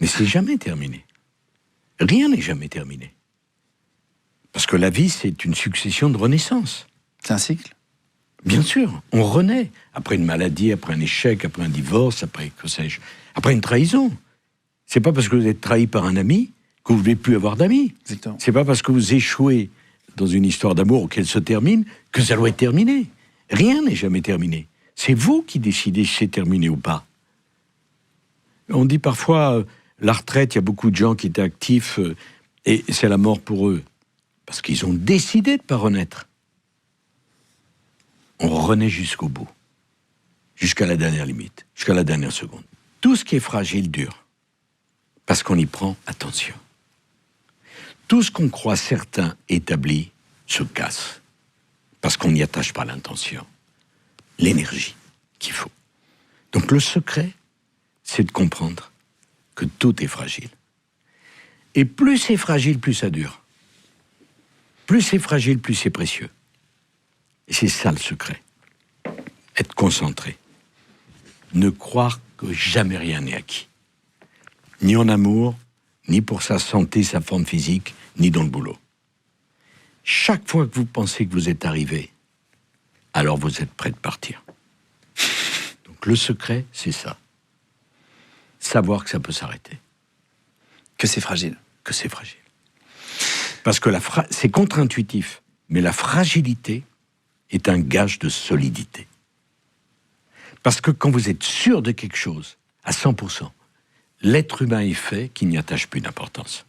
Mais c'est jamais terminé. Rien n'est jamais terminé. Parce que la vie, c'est une succession de renaissances. C'est un cycle? Bien sûr, on renaît. Après une maladie, après un échec, après un divorce, après, que sais-je, après une trahison. C'est pas parce que vous êtes trahi par un ami que vous ne voulez plus avoir d'amis. Exactement. C'est pas parce que vous échouez dans une histoire d'amour qu'elle se termine que ça doit être terminé. Rien n'est jamais terminé. C'est vous qui décidez si c'est terminé ou pas. On dit parfois, la retraite, il y a beaucoup de gens qui étaient actifs et c'est la mort pour eux. Parce qu'ils ont décidé de ne pas renaître. On renaît jusqu'au bout. Jusqu'à la dernière limite. Jusqu'à la dernière seconde. Tout ce qui est fragile dure. Parce qu'on y prend attention. Tout ce qu'on croit certain, établi, se casse. Parce qu'on n'y attache pas l'intention. L'énergie qu'il faut. Donc le secret, c'est de comprendre que tout est fragile. Et plus c'est fragile, plus ça dure. Plus c'est fragile, plus c'est précieux. Et c'est ça le secret. Être concentré. Ne croire que jamais rien n'est acquis. Ni en amour, ni pour sa santé, sa forme physique, ni dans le boulot. Chaque fois que vous pensez que vous êtes arrivé, alors vous êtes prêt de partir. Donc le secret, c'est ça. Savoir que ça peut s'arrêter. Que c'est fragile. Que c'est fragile. Parce que c'est contre-intuitif, mais la fragilité est un gage de solidité. Parce que quand vous êtes sûr de quelque chose, à 100%, l'être humain est fait qu'il n'y attache plus d'importance.